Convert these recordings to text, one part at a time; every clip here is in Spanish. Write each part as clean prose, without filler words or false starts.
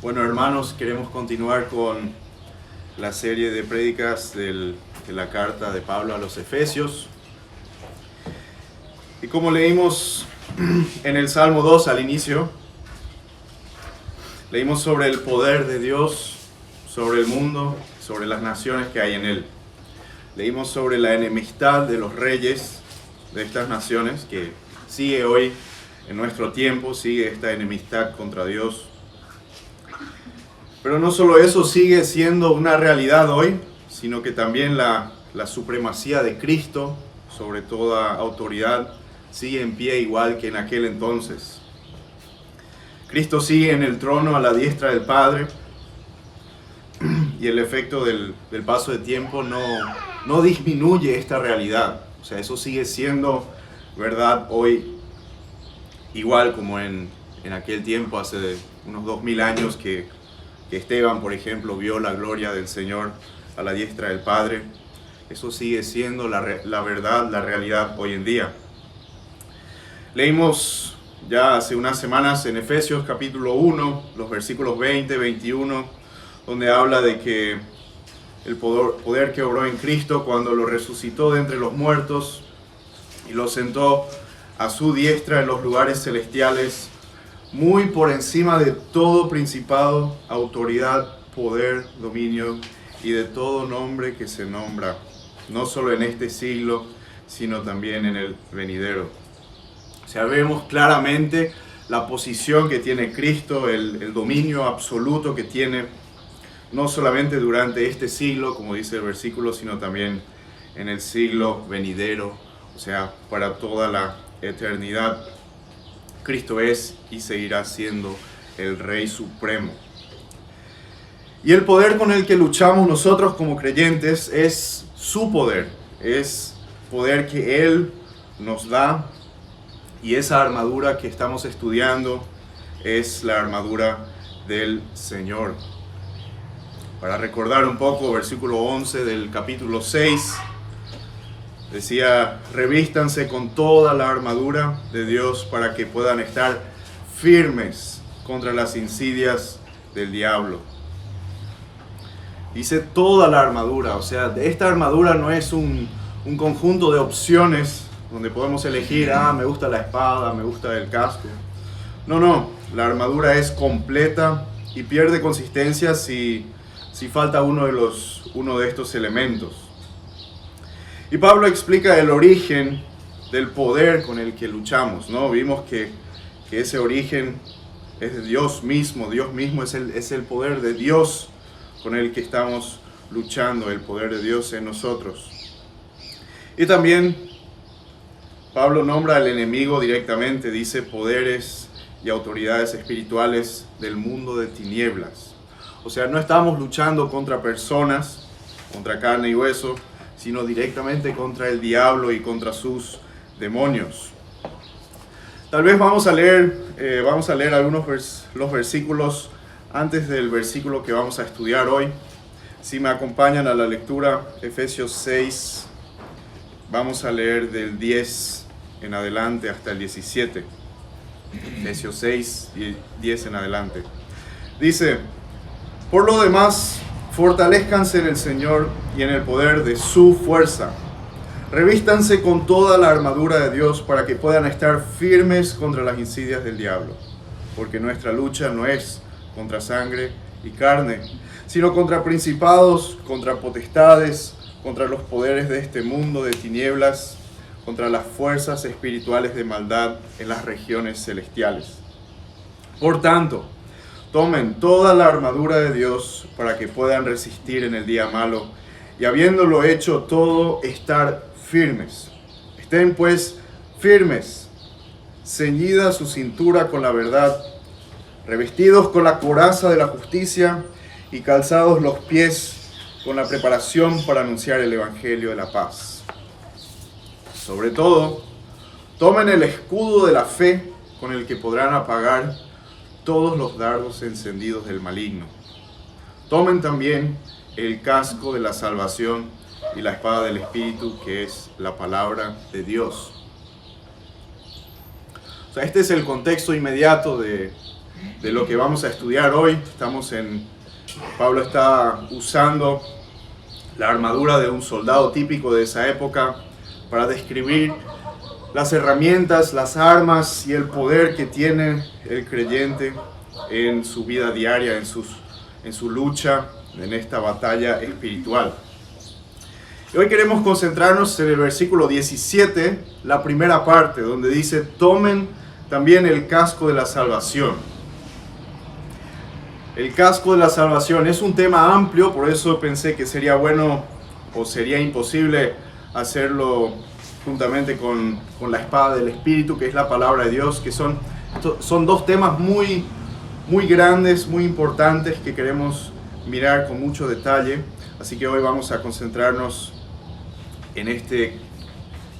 Bueno, hermanos, queremos continuar con la serie de prédicas de la carta de Pablo a los Efesios. Y como leímos en el Salmo 2 al inicio, leímos sobre el poder de Dios, sobre el mundo, sobre las naciones que hay en él. Leímos sobre la enemistad de los reyes de estas naciones, que sigue hoy en nuestro tiempo, sigue esta enemistad contra Dios. Pero no solo eso sigue siendo una realidad hoy, sino que también la supremacía de Cristo sobre toda autoridad sigue en pie igual que en aquel entonces. Cristo sigue en el trono a la diestra del Padre y el efecto del paso de tiempo no disminuye esta realidad. O sea, eso sigue siendo verdad hoy igual como en aquel tiempo, hace unos 2000 años que Esteban, por ejemplo, vio la gloria del Señor a la diestra del Padre. Eso sigue siendo la verdad, la realidad hoy en día. Leímos ya hace unas semanas en Efesios capítulo 1, los versículos 20, 21, donde habla de que el poder que obró en Cristo cuando lo resucitó de entre los muertos y lo sentó a su diestra en los lugares celestiales, muy por encima de todo principado, autoridad, poder, dominio y de todo nombre que se nombra, no solo en este siglo, sino también en el venidero. O sea, vemos claramente la posición que tiene Cristo, el dominio absoluto que tiene, no solamente durante este siglo, como dice el versículo, sino también en el siglo venidero, o sea, para toda la eternidad. Cristo es y seguirá siendo el Rey Supremo. Y el poder con el que luchamos nosotros como creyentes es su poder, es poder que Él nos da, y esa armadura que estamos estudiando es la armadura del Señor. Para recordar un poco, versículo 11 del capítulo 6, decía: revístanse con toda la armadura de Dios para que puedan estar firmes contra las insidias del diablo. Dice toda la armadura, o sea, esta armadura no es un conjunto de opciones donde podemos elegir, me gusta la espada, me gusta el casco. No, la armadura es completa y pierde consistencia si falta uno de estos elementos. Y Pablo explica el origen del poder con el que luchamos, ¿no? Vimos que ese origen es de Dios mismo es el poder de Dios con el que estamos luchando, el poder de Dios en nosotros. Y también Pablo nombra al enemigo directamente, dice poderes y autoridades espirituales del mundo de tinieblas. O sea, no estamos luchando contra personas, contra carne y hueso, sino directamente contra el diablo y contra sus demonios. Tal vez vamos a leer los versículos antes del versículo que vamos a estudiar hoy. Si me acompañan a la lectura, Efesios 6, vamos a leer del 10 en adelante hasta el 17. Efesios 6, 10 en adelante. Dice: por lo demás, fortalezcanse en el Señor y en el poder de su fuerza. Revístanse con toda la armadura de Dios para que puedan estar firmes contra las insidias del diablo. Porque nuestra lucha no es contra sangre y carne, sino contra principados, contra potestades, contra los poderes de este mundo de tinieblas, contra las fuerzas espirituales de maldad en las regiones celestiales. Por tanto, tomen toda la armadura de Dios para que puedan resistir en el día malo y, habiéndolo hecho todo, estar firmes. Estén pues firmes, ceñida su cintura con la verdad, revestidos con la coraza de la justicia y calzados los pies con la preparación para anunciar el evangelio de la paz. Sobre todo, tomen el escudo de la fe con el que podrán apagar todos los dardos encendidos del maligno. Tomen también el casco de la salvación y la espada del Espíritu, que es la palabra de Dios. O sea, este es el contexto inmediato de de lo que vamos a estudiar hoy. Pablo está usando la armadura de un soldado típico de esa época para describir las herramientas, las armas y el poder que tiene el creyente en su vida diaria, en su lucha, en esta batalla espiritual. Y hoy queremos concentrarnos en el versículo 17, la primera parte, donde dice: tomen también el casco de la salvación. El casco de la salvación es un tema amplio, por eso pensé que sería bueno o sería imposible hacerlo juntamente con la espada del Espíritu, que es la palabra de Dios, que son dos temas muy grandes, muy importantes, que queremos mirar con mucho detalle. Así que hoy vamos a concentrarnos en este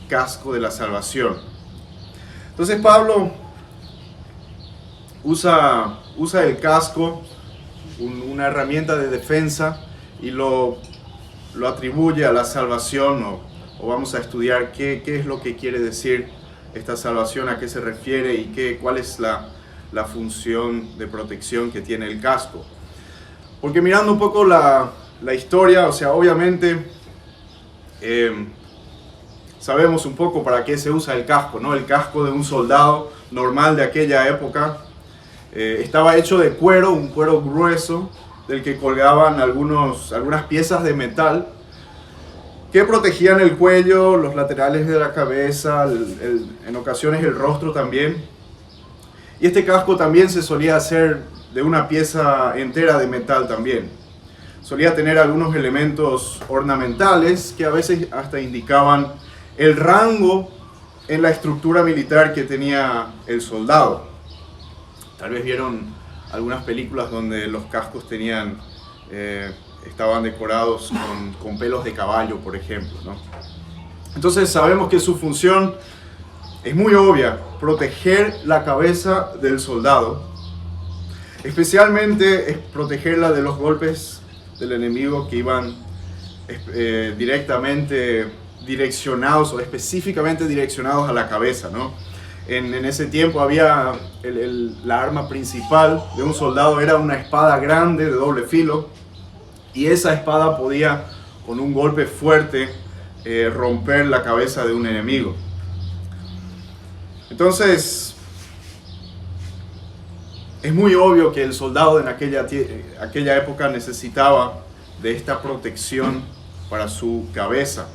casco de la salvación. Entonces Pablo usa el casco, una herramienta de defensa, y lo atribuye a la salvación, o vamos a estudiar qué es lo que quiere decir esta salvación, a qué se refiere y cuál es la función de protección que tiene el casco. Porque mirando un poco la historia, o sea, obviamente sabemos un poco para qué se usa el casco, ¿no? El casco de un soldado normal de aquella época estaba hecho de cuero, un cuero grueso, del que colgaban algunas piezas de metal que protegían el cuello, los laterales de la cabeza, en ocasiones el rostro también. Y este casco también se solía hacer de una pieza entera de metal también. Solía tener algunos elementos ornamentales que a veces hasta indicaban el rango en la estructura militar que tenía el soldado. Tal vez vieron algunas películas donde los cascos estaban decorados con pelos de caballo, por ejemplo, ¿no? Entonces sabemos que su función es muy obvia: proteger la cabeza del soldado. Especialmente es protegerla de los golpes del enemigo que iban directamente direccionados o específicamente direccionados a la cabeza, ¿no? En ese tiempo había la arma principal de un soldado era una espada grande de doble filo, y esa espada podía, con un golpe fuerte, romper la cabeza de un enemigo. Entonces, es muy obvio que el soldado en aquella época necesitaba de esta protección para su cabeza.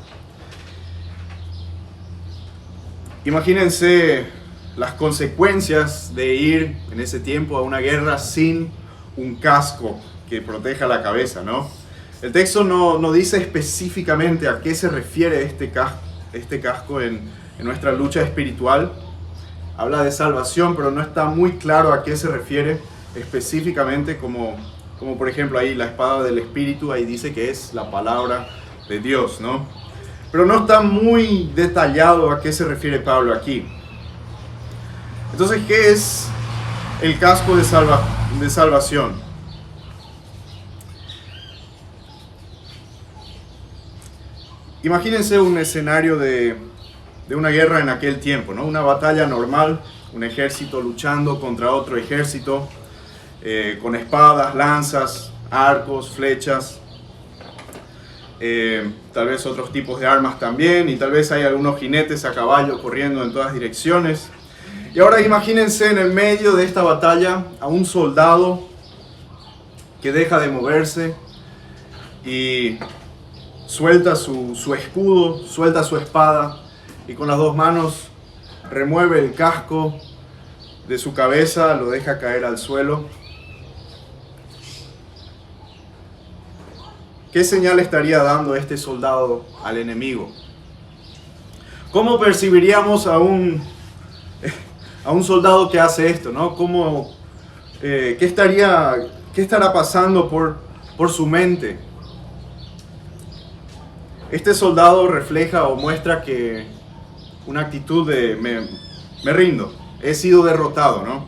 Imagínense las consecuencias de ir en ese tiempo a una guerra sin un casco que proteja la cabeza, ¿no? El texto no dice específicamente a qué se refiere este casco en nuestra lucha espiritual. Habla de salvación, pero no está muy claro a qué se refiere específicamente, como por ejemplo ahí la espada del Espíritu, ahí dice que es la palabra de Dios, ¿no? Pero no está muy detallado a qué se refiere Pablo aquí. Entonces, ¿qué es el casco de salvación? Imagínense un escenario de una guerra en aquel tiempo, ¿no? Una batalla normal, un ejército luchando contra otro ejército, con espadas, lanzas, arcos, flechas, tal vez otros tipos de armas también, y tal vez hay algunos jinetes a caballo corriendo en todas direcciones. Y ahora imagínense en el medio de esta batalla a un soldado que deja de moverse y suelta su escudo, suelta su espada, y con las dos manos remueve el casco de su cabeza, lo deja caer al suelo. ¿Qué señal estaría dando este soldado al enemigo? ¿Cómo percibiríamos a un soldado que hace esto, ¿no? ¿Qué estará pasando por su mente? Este soldado refleja o muestra que una actitud de me rindo, he sido derrotado, ¿no?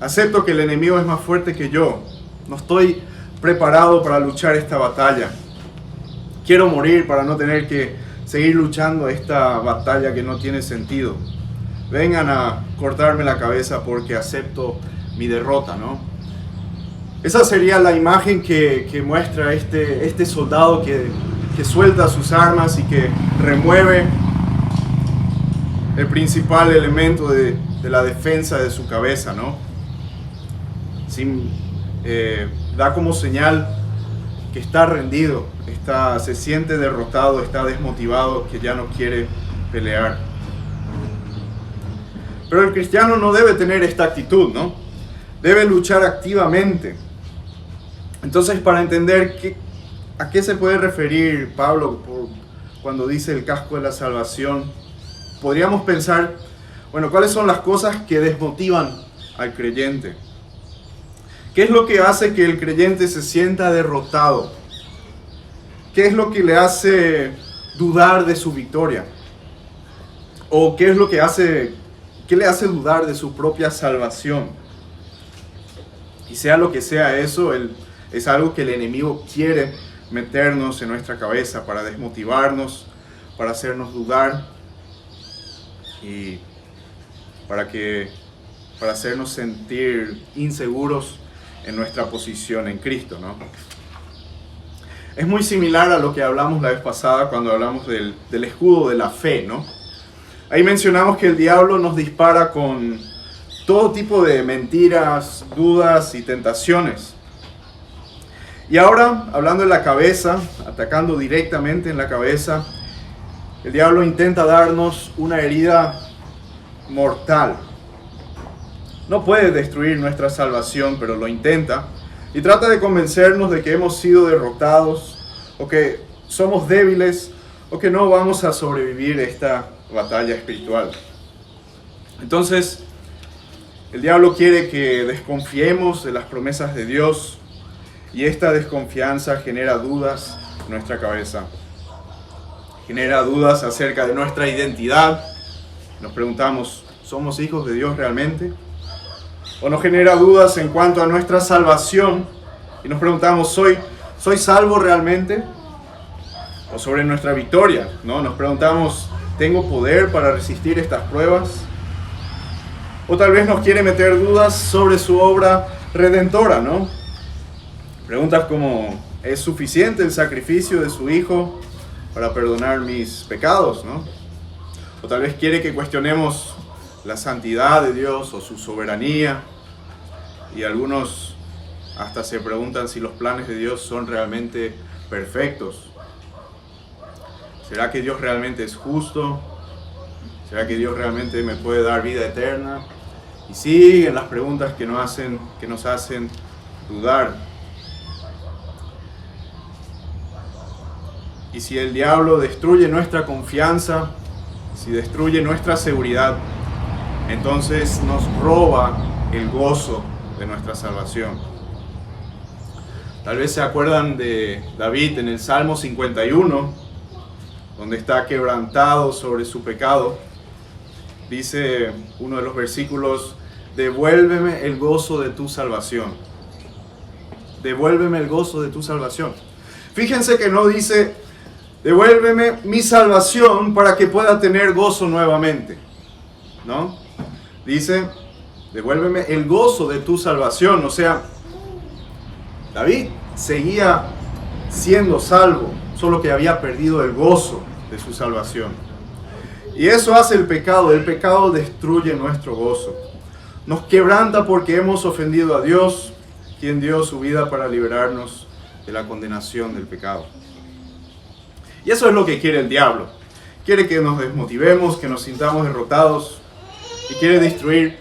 Acepto que el enemigo es más fuerte que yo, no estoy preparado para luchar esta batalla, quiero morir para no tener que seguir luchando esta batalla que no tiene sentido. vengan a cortarme la cabeza porque acepto mi derrota, ¿no? Esa sería la imagen que muestra este soldado que suelta sus armas y que remueve el principal elemento de la defensa de su cabeza, ¿no? Da como señal que está rendido, se siente derrotado, está desmotivado, que ya no quiere pelear. Pero el cristiano no debe tener esta actitud, ¿no? Debe luchar activamente. Entonces, para entender a qué se puede referir Pablo cuando dice el casco de la salvación, podríamos pensar, bueno, ¿cuáles son las cosas que desmotivan al creyente? ¿Qué es lo que hace que el creyente se sienta derrotado? ¿Qué es lo que le hace dudar de su victoria? ¿O qué le hace dudar de su propia salvación? Y sea lo que sea eso, es algo que el enemigo quiere meternos en nuestra cabeza para desmotivarnos, para hacernos dudar y para hacernos sentir inseguros en nuestra posición en Cristo, ¿no? Es muy similar a lo que hablamos la vez pasada cuando hablamos del escudo de la fe, ¿no? Ahí mencionamos que el diablo nos dispara con todo tipo de mentiras, dudas y tentaciones. Y ahora, hablando de la cabeza, atacando directamente en la cabeza, el diablo intenta darnos una herida mortal. No puede destruir nuestra salvación, pero lo intenta. Y trata de convencernos de que hemos sido derrotados, o que somos débiles, o que no vamos a sobrevivir esta batalla espiritual. Entonces, el diablo quiere que desconfiemos de las promesas de Dios, y esta desconfianza genera dudas en nuestra cabeza. Genera dudas acerca de nuestra identidad. Nos preguntamos, ¿somos hijos de Dios realmente? O nos genera dudas en cuanto a nuestra salvación y nos preguntamos, ¿soy salvo realmente? O sobre nuestra victoria, ¿no? Nos preguntamos, ¿tengo poder para resistir estas pruebas? O tal vez nos quiere meter dudas sobre su obra redentora, ¿no? Preguntas como, ¿es suficiente el sacrificio de su Hijo para perdonar mis pecados, ¿no? O tal vez quiere que cuestionemos la santidad de Dios o su soberanía, y algunos hasta se preguntan si los planes de Dios son realmente perfectos. ¿Será que Dios realmente es justo? ¿Será que Dios realmente me puede dar vida eterna? Y siguen las preguntas que nos hacen dudar. Y si el diablo destruye nuestra confianza, si destruye nuestra seguridad, entonces nos roba el gozo de nuestra salvación. Tal vez se acuerdan de David en el Salmo 51, donde está quebrantado sobre su pecado. Dice uno de los versículos, devuélveme el gozo de tu salvación. Devuélveme el gozo de tu salvación. Fíjense que no dice, devuélveme mi salvación para que pueda tener gozo nuevamente, ¿no? Dice, devuélveme el gozo de tu salvación. O sea, David seguía siendo salvo, solo que había perdido el gozo de su salvación. Y eso hace el pecado. El pecado destruye nuestro gozo. Nos quebranta porque hemos ofendido a Dios, quien dio su vida para liberarnos de la condenación del pecado. Y eso es lo que quiere el diablo. Quiere que nos desmotivemos, que nos sintamos derrotados, y quiere destruir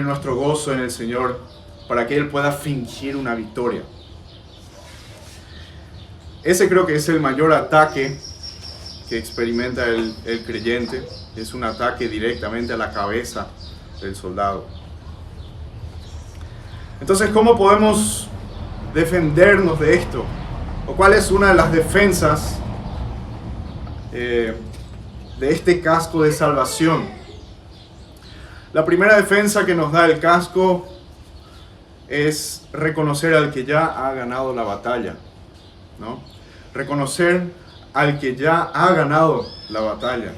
nuestro gozo en el Señor para que Él pueda fingir una victoria. Ese creo que es el mayor ataque que experimenta el creyente. Es un ataque directamente a la cabeza del soldado. Entonces, ¿cómo podemos defendernos de esto? ¿O cuál es una de las defensas de este casco de salvación? La primera defensa que nos da el casco es reconocer al que ya ha ganado la batalla, ¿no? Reconocer al que ya ha ganado la batalla.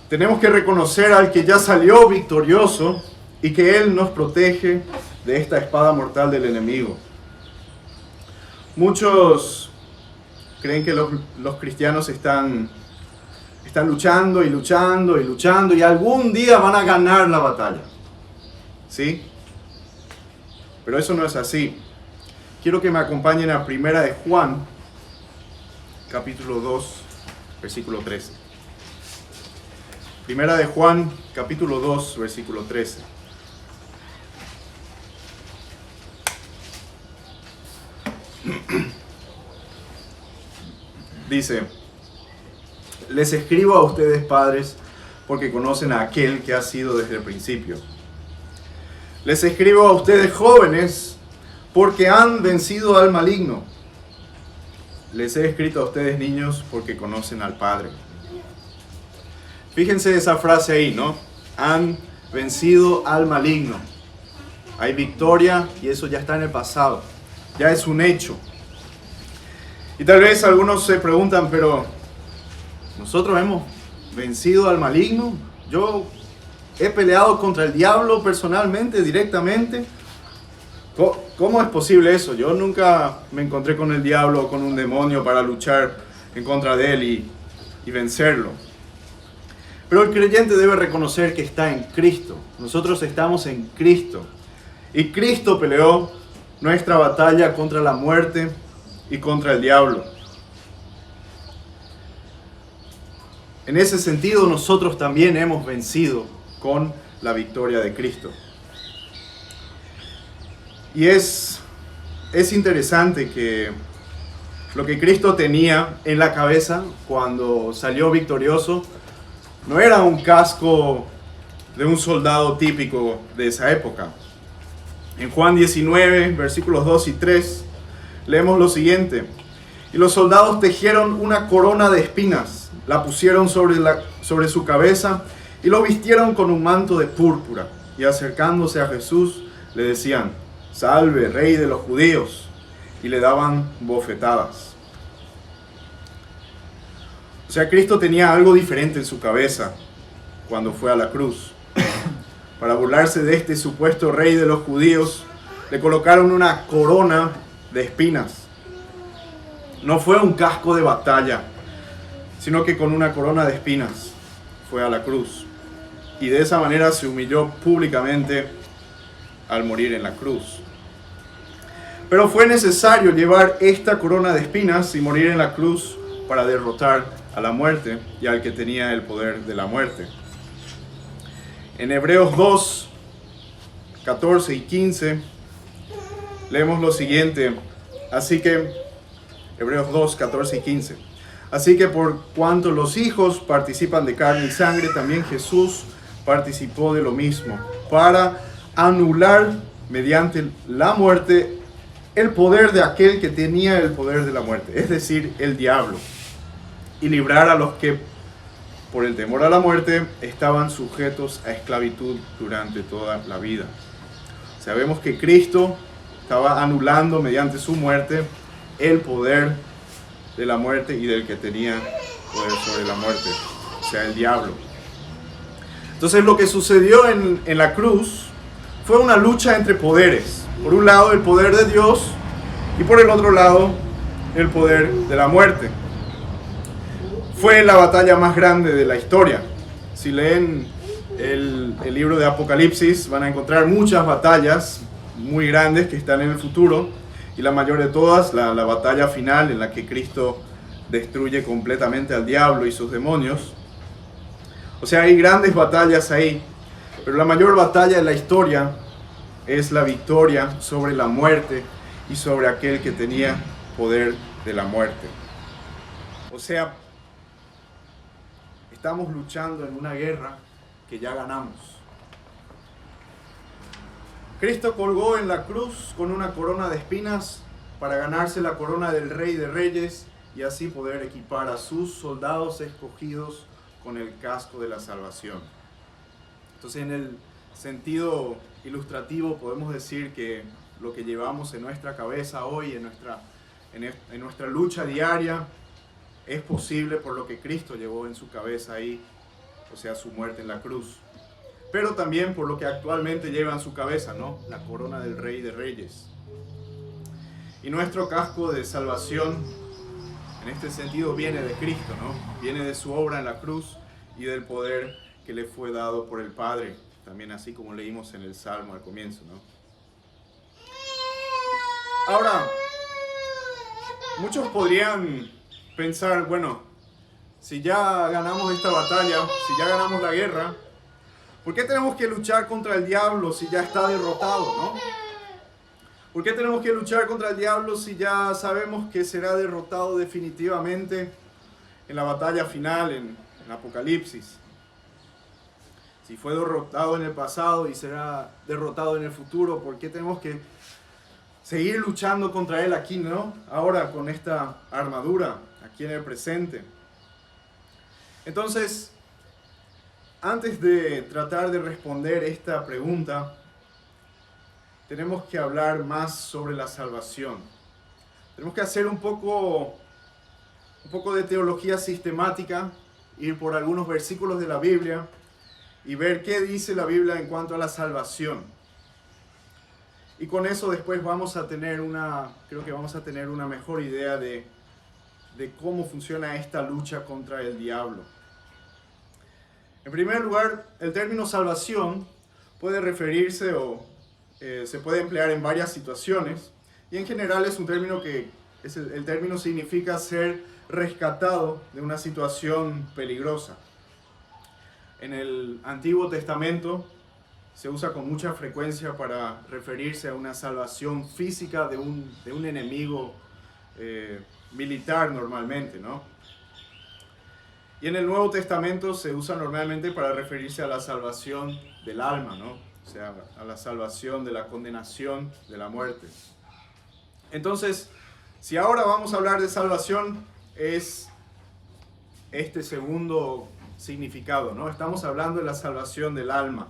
Tenemos que reconocer al que ya salió victorioso y que Él nos protege de esta espada mortal del enemigo. Muchos creen que los cristianos están luchando y luchando y luchando y algún día van a ganar la batalla. ¿Sí? Pero eso no es así. Quiero que me acompañen a Primera de Juan, capítulo 2, versículo 13. Primera de Juan, capítulo 2, versículo 13. Dice: les escribo a ustedes, padres, porque conocen a aquel que ha sido desde el principio. Les escribo a ustedes, jóvenes, porque han vencido al maligno. Les he escrito a ustedes, niños, porque conocen al Padre. Fíjense esa frase ahí, ¿no? Han vencido al maligno. Hay victoria y eso ya está en el pasado. Ya es un hecho. Y tal vez algunos se preguntan, pero ¿nosotros hemos vencido al maligno? Yo he peleado contra el diablo personalmente, directamente. ¿Cómo es posible eso? Yo nunca me encontré con el diablo o con un demonio para luchar en contra de él y vencerlo. Pero el creyente debe reconocer que está en Cristo. Nosotros estamos en Cristo. Y Cristo peleó nuestra batalla contra la muerte y contra el diablo. En ese sentido, nosotros también hemos vencido con la victoria de Cristo. Y es interesante que lo que Cristo tenía en la cabeza cuando salió victorioso no era un casco de un soldado típico de esa época. En Juan 19, versículos 2 y 3, leemos lo siguiente: y los soldados tejieron una corona de espinas, la pusieron sobre su cabeza y lo vistieron con un manto de púrpura, y acercándose a Jesús le decían: salve, rey de los judíos, y le daban bofetadas. O sea, Cristo tenía algo diferente en su cabeza cuando fue a la cruz. Para burlarse de este supuesto rey de los judíos, le colocaron una corona de espinas. No fue un casco de batalla, sino que con una corona de espinas fue a la cruz. Y de esa manera se humilló públicamente al morir en la cruz. Pero fue necesario llevar esta corona de espinas y morir en la cruz para derrotar a la muerte y al que tenía el poder de la muerte. En Hebreos 2, 14 y 15 leemos lo siguiente. Hebreos 2, 14 y 15. Así que por cuanto los hijos participan de carne y sangre, también Jesús participó de lo mismo, para anular mediante la muerte el poder de aquel que tenía el poder de la muerte, es decir, el diablo, y librar a los que por el temor a la muerte estaban sujetos a esclavitud durante toda la vida. Sabemos que Cristo estaba anulando mediante su muerte el poder de la muerte y del que tenía poder sobre la muerte, o sea, el diablo. Entonces lo que sucedió en la cruz fue una lucha entre poderes. Por un lado el poder de Dios y por el otro lado el poder de la muerte. Fue la batalla más grande de la historia. Si leen el libro de Apocalipsis van a encontrar muchas batallas muy grandes que están en el futuro, y la mayor de todas, la batalla final en la que Cristo destruye completamente al diablo y sus demonios. O sea, hay grandes batallas ahí, pero la mayor batalla de la historia es la victoria sobre la muerte y sobre aquel que tenía poder de la muerte. O sea, estamos luchando en una guerra que ya ganamos. Cristo colgó en la cruz con una corona de espinas para ganarse la corona del Rey de Reyes y así poder equipar a sus soldados escogidos con el casco de la salvación. Entonces, en el sentido ilustrativo podemos decir que lo que llevamos en nuestra cabeza hoy, en nuestra lucha diaria, es posible por lo que Cristo llevó en su cabeza ahí o sea, su muerte en la cruz. Pero también por lo que actualmente lleva en su cabeza, ¿no? La corona del Rey de Reyes. Y nuestro casco de salvación, en este sentido, viene de Cristo, ¿no? Viene de su obra en la cruz y del poder que le fue dado por el Padre. También así como leímos en el Salmo al comienzo, ¿no? Ahora, muchos podrían pensar, bueno, si ya ganamos esta batalla, si ya ganamos la guerra, ¿por qué tenemos que luchar contra el diablo si ya está derrotado, no? ¿Por qué tenemos que luchar contra el diablo si ya sabemos que será derrotado definitivamente en la batalla final, en Apocalipsis? Si fue derrotado en el pasado y será derrotado en el futuro, ¿por qué tenemos que seguir luchando contra él aquí, no? Ahora con esta armadura, aquí en el presente. Entonces, antes de tratar de responder esta pregunta, tenemos que hablar más sobre la salvación. Tenemos que hacer un poco de teología sistemática, ir por algunos versículos de la Biblia y ver qué dice la Biblia en cuanto a la salvación. Y con eso después creo que vamos a tener una mejor idea de cómo funciona esta lucha contra el diablo. En primer lugar, el término salvación puede referirse o se puede emplear en varias situaciones, y en general es un término el término significa ser rescatado de una situación peligrosa. En el Antiguo Testamento se usa con mucha frecuencia para referirse a una salvación física de un enemigo militar normalmente, ¿no? Y en el Nuevo Testamento se usa normalmente para referirse a la salvación del alma, ¿no? O sea, a la salvación de la condenación de la muerte. Entonces, si ahora vamos a hablar de salvación, es este segundo significado, ¿no? Estamos hablando de la salvación del alma.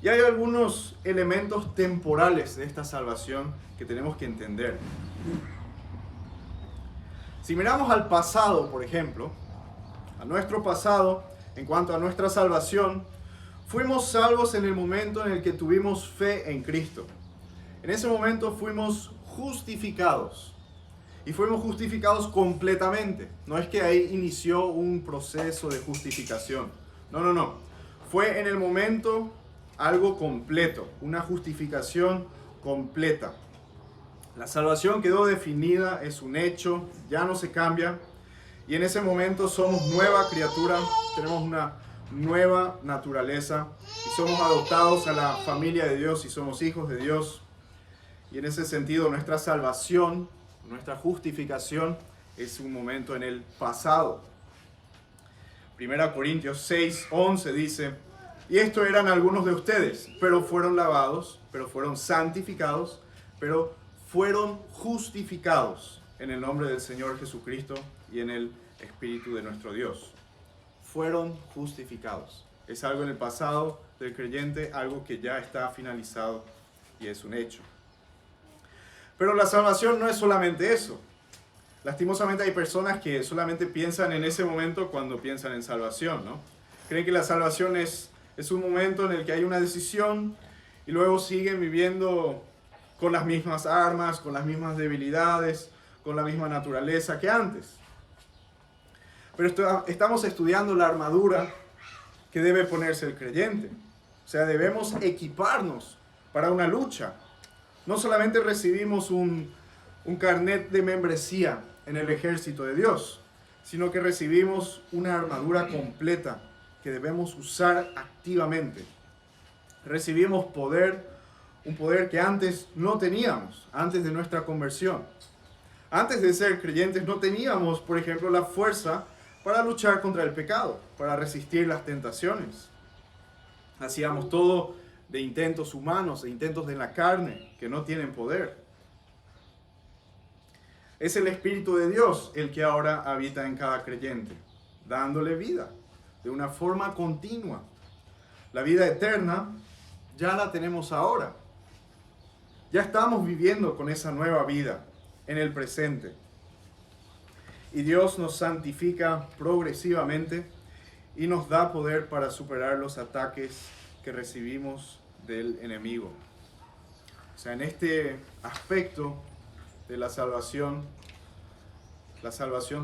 Y hay algunos elementos temporales de esta salvación que tenemos que entender. Si miramos al pasado, por ejemplo, a nuestro pasado, en cuanto a nuestra salvación, fuimos salvos en el momento en el que tuvimos fe en Cristo. En ese momento fuimos justificados. Y fuimos justificados completamente. No es que ahí inició un proceso de justificación. No. Fue en el momento algo completo, una justificación completa. La salvación quedó definida, es un hecho, ya no se cambia. Y en ese momento somos nueva criatura, tenemos una nueva naturaleza y somos adoptados a la familia de Dios y somos hijos de Dios. Y en ese sentido nuestra salvación, nuestra justificación es un momento en el pasado. 1 Corintios 6:11 dice: y esto eran algunos de ustedes, pero fueron lavados, pero fueron santificados, pero fueron justificados en el nombre del Señor Jesucristo y en el Espíritu de nuestro Dios. Fueron justificados. Es algo en el pasado del creyente, algo que ya está finalizado y es un hecho. Pero la salvación no es solamente eso. Lastimosamente hay personas que solamente piensan en ese momento cuando piensan en salvación, ¿no? Creen que la salvación es un momento en el que hay una decisión y luego siguen viviendo con las mismas armas, con las mismas debilidades, con la misma naturaleza que antes. Pero estamos estudiando la armadura que debe ponerse el creyente. O sea, debemos equiparnos para una lucha. No solamente recibimos un carnet de membresía en el ejército de Dios, sino que recibimos una armadura completa que debemos usar activamente. Recibimos poder, un poder que antes no teníamos, antes de nuestra conversión. Antes de ser creyentes no teníamos, por ejemplo, la fuerza para luchar contra el pecado, para resistir las tentaciones. Hacíamos todo de intentos humanos, de intentos de la carne, que no tienen poder. Es el Espíritu de Dios el que ahora habita en cada creyente, dándole vida de una forma continua. La vida eterna ya la tenemos ahora. Ya estamos viviendo con esa nueva vida en el presente. Y Dios nos santifica progresivamente y nos da poder para superar los ataques que recibimos del enemigo. O sea, en este aspecto de la salvación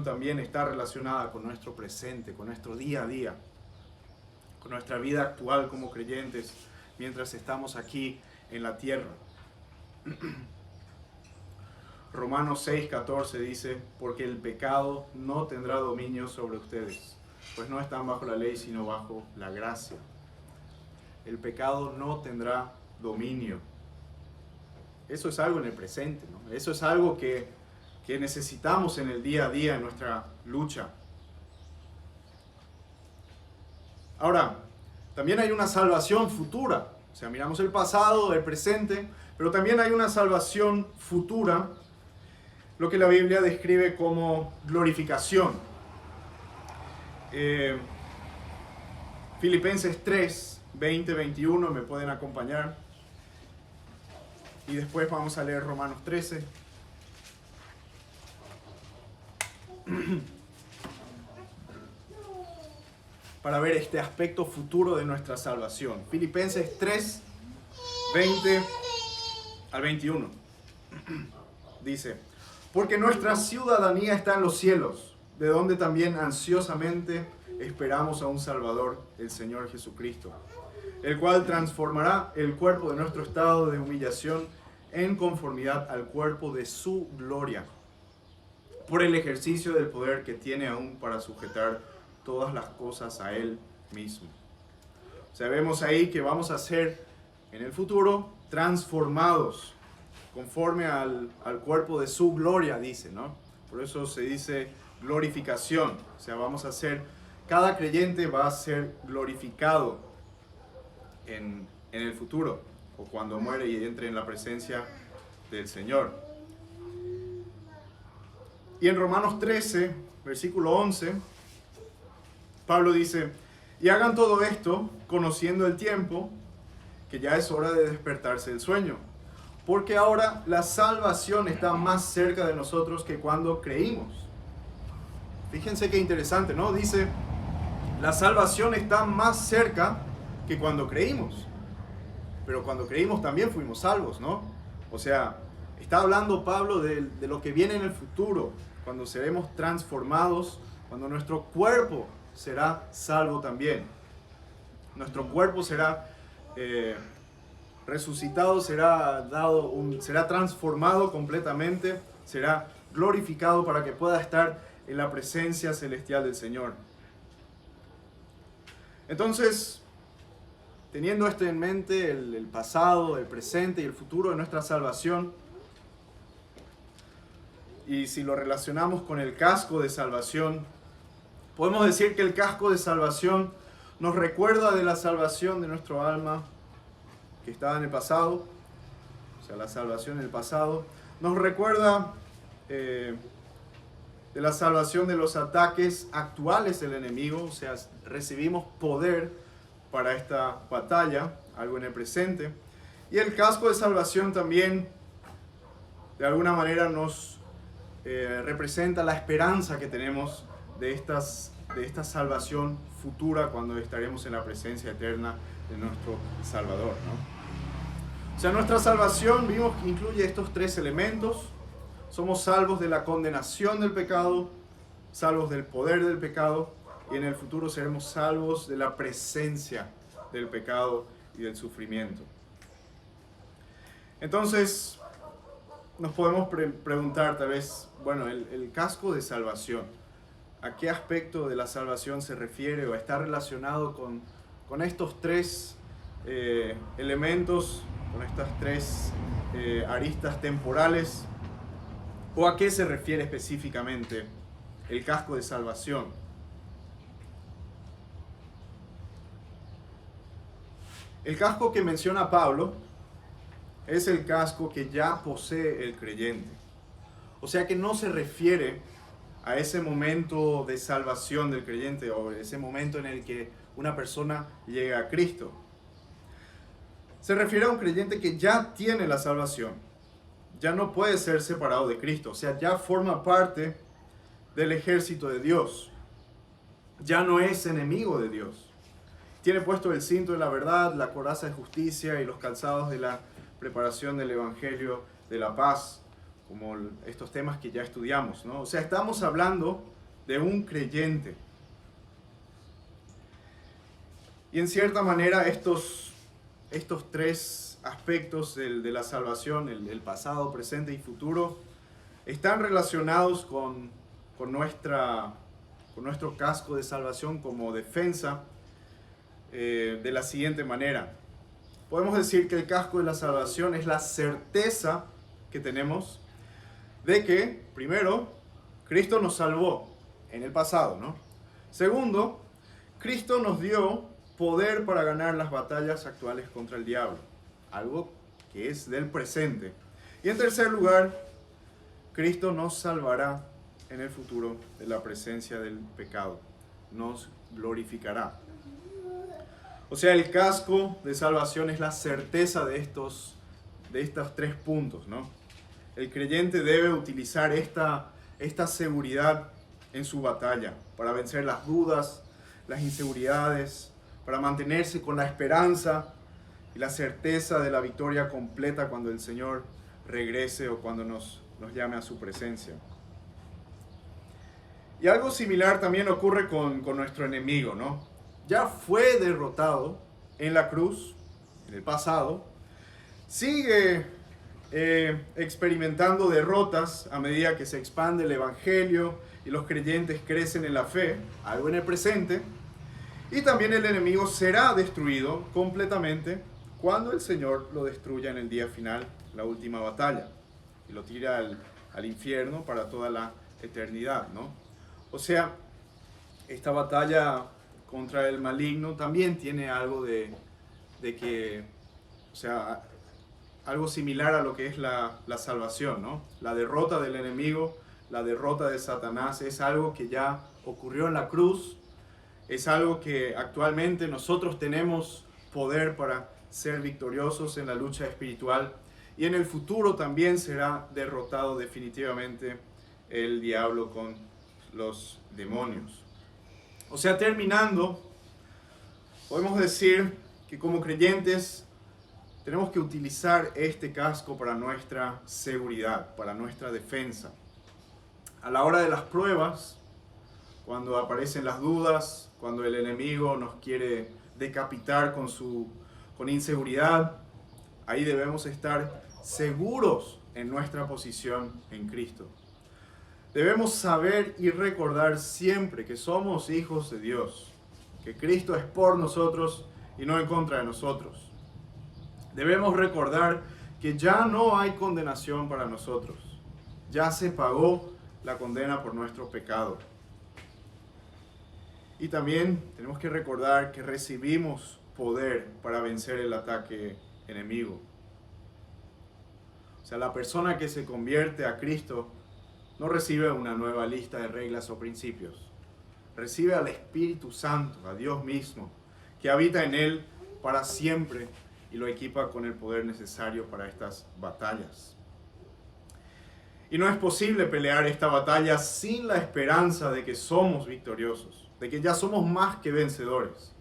también está relacionada con nuestro presente, con nuestro día a día, con nuestra vida actual como creyentes mientras estamos aquí en la tierra. Romanos 6:14 dice, porque el pecado no tendrá dominio sobre ustedes, pues no están bajo la ley sino bajo la gracia. El pecado no tendrá dominio. Eso es algo en el presente, ¿no? Eso es algo que necesitamos en el día a día, en nuestra lucha. Ahora, también hay una salvación futura. O sea, miramos el pasado, el presente, pero también hay una salvación futura, lo que la Biblia describe como glorificación. Filipenses 3, 20, 21, me pueden acompañar. Y después vamos a leer Romanos 13. Para ver este aspecto futuro de nuestra salvación. Filipenses 3, 20 al 21. Dice, porque nuestra ciudadanía está en los cielos, de donde también ansiosamente esperamos a un Salvador, el Señor Jesucristo, el cual transformará el cuerpo de nuestro estado de humillación en conformidad al cuerpo de su gloria, por el ejercicio del poder que tiene aún para sujetar todas las cosas a Él mismo. O sea, vemos ahí que vamos a ser en el futuro transformados conforme al cuerpo de su gloria, dice, ¿no? Por eso se dice glorificación. O sea, vamos a ser, cada creyente va a ser glorificado en el futuro, o cuando muere y entre en la presencia del Señor. Y en Romanos 13, versículo 11, Pablo dice, y hagan todo esto conociendo el tiempo, que ya es hora de despertarse del sueño, porque ahora la salvación está más cerca de nosotros que cuando creímos. Fíjense qué interesante, ¿no? Dice, la salvación está más cerca que cuando creímos. Pero cuando creímos también fuimos salvos, ¿no? O sea, está hablando Pablo de lo que viene en el futuro, cuando seremos transformados, cuando nuestro cuerpo será salvo también. Nuestro cuerpo será resucitado, será transformado completamente, será glorificado para que pueda estar en la presencia celestial del Señor. Entonces, teniendo esto en mente, el pasado, el presente y el futuro de nuestra salvación, y si lo relacionamos con el casco de salvación, podemos decir que el casco de salvación nos recuerda de la salvación de nuestro alma que estaba en el pasado, o sea, la salvación en el pasado. Nos recuerda de la salvación de los ataques actuales del enemigo, o sea, recibimos poder para esta batalla, algo en el presente. Y el casco de salvación también, de alguna manera, nos representa la esperanza que tenemos de esta salvación futura cuando estaremos en la presencia eterna de nuestro Salvador, ¿no? O sea, nuestra salvación, vimos que incluye estos tres elementos. Somos salvos de la condenación del pecado, salvos del poder del pecado, y en el futuro seremos salvos de la presencia del pecado y del sufrimiento. Entonces, nos podemos preguntar tal vez, bueno, el casco de salvación, ¿a qué aspecto de la salvación se refiere o está relacionado con estos tres elementos, con estas tres aristas temporales? ¿O a qué se refiere específicamente el casco de salvación? El casco que menciona Pablo es el casco que ya posee el creyente. O sea que no se refiere a ese momento de salvación del creyente o ese momento en el que una persona llega a Cristo. Se refiere a un creyente que ya tiene la salvación, ya no puede ser separado de Cristo, o sea, ya forma parte del ejército de Dios. ya no es enemigo de Dios. Tiene puesto el cinto de la verdad, la coraza de justicia y los calzados de la preparación del evangelio de la paz, como estos temas que ya estudiamos, ¿no? O sea, estamos hablando de un creyente. Y en cierta manera estos tres aspectos de la salvación, el pasado, presente y futuro, están relacionados con nuestro casco de salvación como defensa de la siguiente manera. Podemos decir que el casco de la salvación es la certeza que tenemos de que, primero, Cristo nos salvó en el pasado, ¿no? Segundo, Cristo nos dio poder para ganar las batallas actuales contra el diablo, algo que es del presente. Y en tercer lugar, Cristo nos salvará en el futuro de la presencia del pecado, nos glorificará. O sea, el casco de salvación es la certeza de estos 3 puntos, ¿no? El creyente debe utilizar esta seguridad en su batalla para vencer las dudas, las inseguridades, para mantenerse con la esperanza y la certeza de la victoria completa cuando el Señor regrese o cuando nos llame a su presencia. Y algo similar también ocurre con nuestro enemigo, ¿no? Ya fue derrotado en la cruz, en el pasado, sigue experimentando derrotas a medida que se expande el Evangelio y los creyentes crecen en la fe, algo en el presente, y también el enemigo será destruido completamente cuando el Señor lo destruya en el día final, la última batalla, y lo tira al infierno para toda la eternidad, ¿no? O sea, esta batalla contra el maligno también tiene algo de que, o sea, algo similar a lo que es la salvación, ¿no? La derrota del enemigo, la derrota de Satanás es algo que ya ocurrió en la cruz, es algo que actualmente nosotros tenemos poder para ser victoriosos en la lucha espiritual y en el futuro también será derrotado definitivamente el diablo con los demonios. O sea, terminando, podemos decir que como creyentes tenemos que utilizar este casco para nuestra seguridad, para nuestra defensa. A la hora de las pruebas, cuando aparecen las dudas, cuando el enemigo nos quiere decapitar con inseguridad, ahí debemos estar seguros en nuestra posición en Cristo. Debemos saber y recordar siempre que somos hijos de Dios, que Cristo es por nosotros y no en contra de nosotros. Debemos recordar que ya no hay condenación para nosotros, ya se pagó la condena por nuestro pecado. Y también tenemos que recordar que recibimos poder para vencer el ataque enemigo. O sea, la persona que se convierte a Cristo no recibe una nueva lista de reglas o principios. Recibe al Espíritu Santo, a Dios mismo, que habita en él para siempre y lo equipa con el poder necesario para estas batallas. Y no es posible pelear esta batalla sin la esperanza de que somos victoriosos, de que ya somos más que vencedores.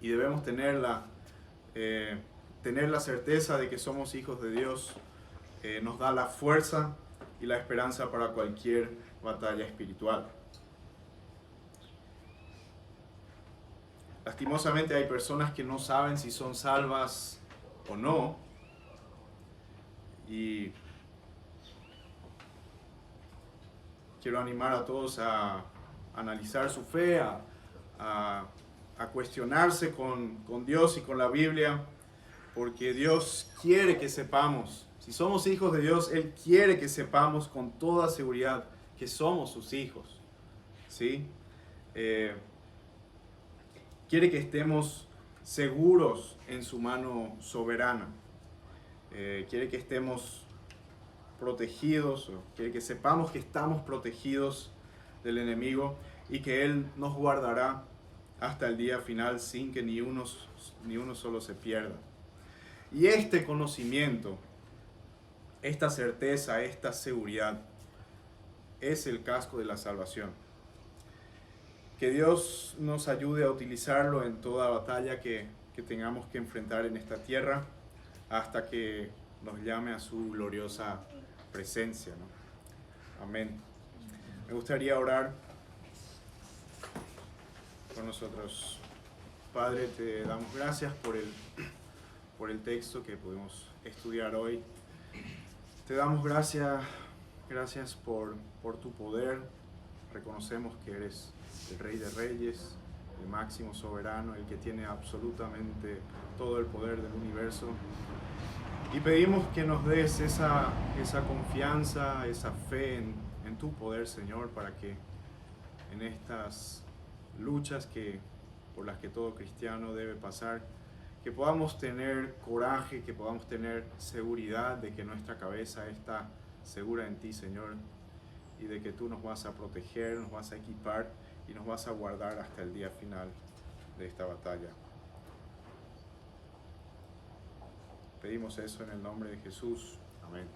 Y debemos tener la certeza de que somos hijos de Dios. Nos da la fuerza y la esperanza para cualquier batalla espiritual. Lastimosamente hay personas que no saben si son salvas o no. Y quiero animar a todos a analizar su fe, a cuestionarse con Dios y con la Biblia, porque Dios quiere que sepamos, si somos hijos de Dios, Él quiere que sepamos con toda seguridad que somos sus hijos, ¿sí? Quiere que estemos seguros en su mano soberana. Quiere que estemos protegidos, o quiere que sepamos que estamos protegidos del enemigo y que Él nos guardará hasta el día final sin que ni uno solo se pierda. Y este conocimiento, esta certeza, esta seguridad es el casco de la salvación. Que Dios nos ayude a utilizarlo en toda batalla que tengamos que enfrentar en esta tierra hasta que nos llame a su gloriosa presencia, ¿no? Amén. Me gustaría orar con nosotros. Padre, te damos gracias por el texto que pudimos estudiar hoy. Te damos gracias por tu poder. Reconocemos que eres el Rey de Reyes, el máximo soberano, el que tiene absolutamente todo el poder del universo. Y pedimos que nos des esa confianza, esa fe en tu poder, Señor, para que en estas luchas por las que todo cristiano debe pasar, que podamos tener coraje, que podamos tener seguridad de que nuestra cabeza está segura en ti, Señor, y de que tú nos vas a proteger, nos vas a equipar y nos vas a guardar hasta el día final de esta batalla. Pedimos eso en el nombre de Jesús. Amén.